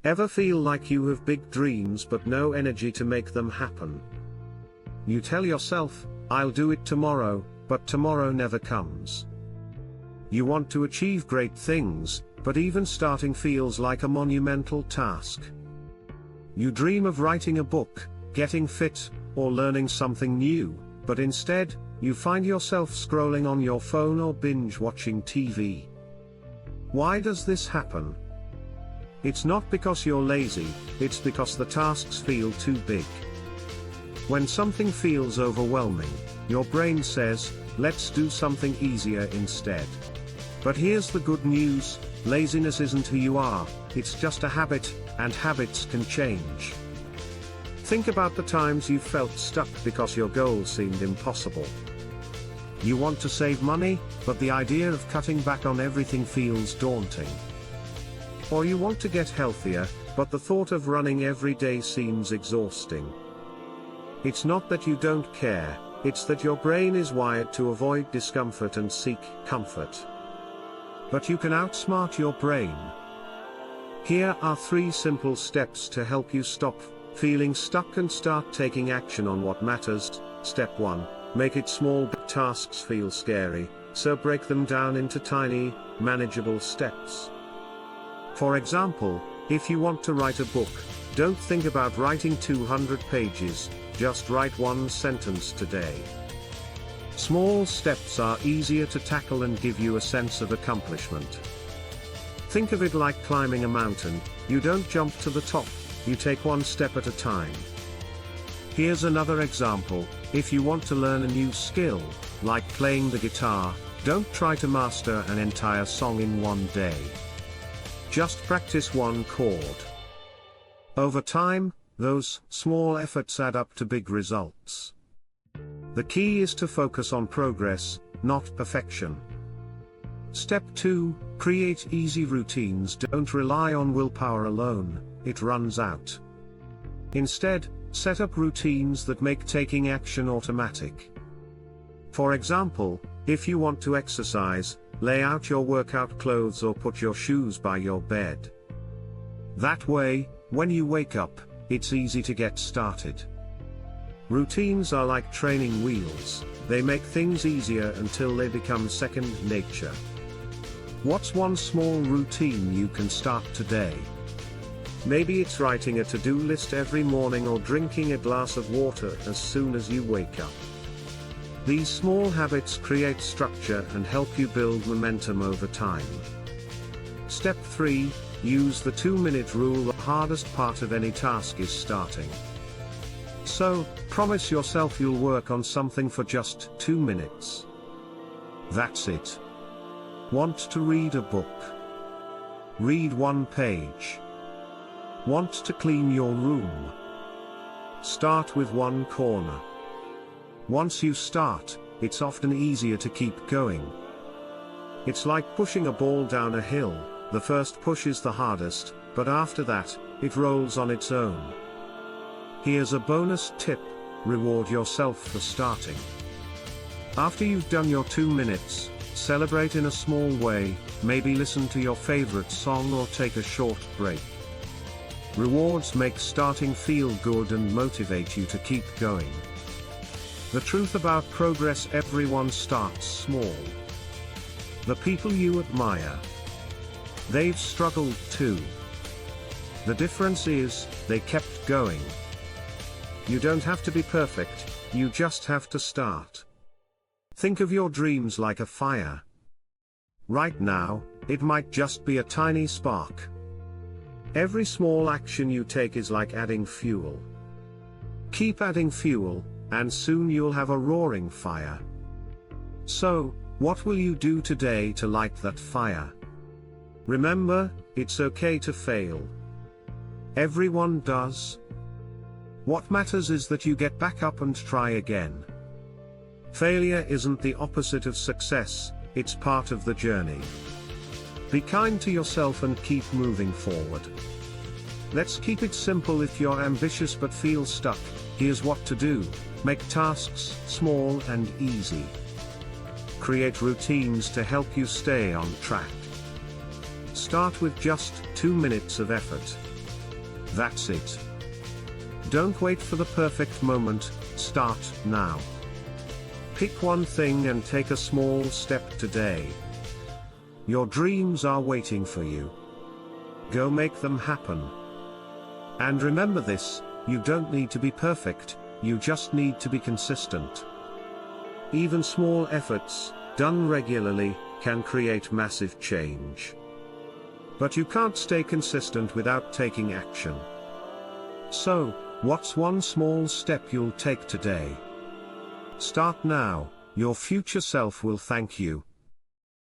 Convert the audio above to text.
Ever feel like you have big dreams but no energy to make them happen? You tell yourself, "I'll do it tomorrow," but tomorrow never comes. You want to achieve great things, but even starting feels like a monumental task. You dream of writing a book, getting fit, or learning something new, but instead, you find yourself scrolling on your phone or binge watching TV. Why does this happen? It's not because you're lazy, it's because the tasks feel too big. When something feels overwhelming, your brain says, "Let's do something easier instead." But here's the good news: laziness isn't who you are, it's just a habit, and habits can change. Think about the times you felt stuck because your goal seemed impossible. You want to save money, but the idea of cutting back on everything feels daunting. Or you want to get healthier, but the thought of running every day seems exhausting. It's not that you don't care, it's that your brain is wired to avoid discomfort and seek comfort. But you can outsmart your brain. Here are 3 simple steps to help you stop feeling stuck and start taking action on what matters. Step 1. Make it small. Big tasks feel scary, so break them down into tiny, manageable steps. For example, if you want to write a book, don't think about writing 200 pages, just write 1 sentence today. Small steps are easier to tackle and give you a sense of accomplishment. Think of it like climbing a mountain: you don't jump to the top, you take 1 step at a time. Here's another example: if you want to learn a new skill, like playing the guitar, don't try to master an entire song in 1 day. Just practice 1 chord. Over time, those small efforts add up to big results. The key is to focus on progress, not perfection. Step 2, create easy routines. Don't rely on willpower alone, it runs out. Instead, set up routines that make taking action automatic. For example, if you want to exercise, lay out your workout clothes or put your shoes by your bed. That way, when you wake up, it's easy to get started. Routines are like training wheels, they make things easier until they become second nature. What's 1 small routine you can start today? Maybe it's writing a to-do list every morning or drinking a glass of water as soon as you wake up. These small habits create structure and help you build momentum over time. Step 3, use the 2-minute rule. The hardest part of any task is starting. So, promise yourself you'll work on something for just 2 minutes. That's it. Want to read a book? Read 1 page. Want to clean your room? Start with 1 corner. Once you start, it's often easier to keep going. It's like pushing a ball down a hill: the first push is the hardest, but after that, it rolls on its own. Here's a bonus tip: reward yourself for starting. After you've done your 2 minutes, celebrate in a small way, maybe listen to your favorite song or take a short break. Rewards make starting feel good and motivate you to keep going. The truth about progress: everyone starts small. The people you admire, they've struggled too. The difference is, they kept going. You don't have to be perfect, you just have to start. Think of your dreams like a fire. Right now, it might just be a tiny spark. Every small action you take is like adding fuel. Keep adding fuel, and soon you'll have a roaring fire. So, what will you do today to light that fire? Remember, it's okay to fail. Everyone does. What matters is that you get back up and try again. Failure isn't the opposite of success, it's part of the journey. Be kind to yourself and keep moving forward. Let's keep it simple. If you're ambitious but feel stuck, here's what to do: make tasks small and easy. Create routines to help you stay on track. Start with just 2 minutes of effort. That's it. Don't wait for the perfect moment, start now. Pick one thing and take a small step today. Your dreams are waiting for you. Go make them happen. And remember this, you don't need to be perfect, you just need to be consistent. Even small efforts, done regularly, can create massive change. But you can't stay consistent without taking action. So, what's one small step you'll take today? Start now, your future self will thank you.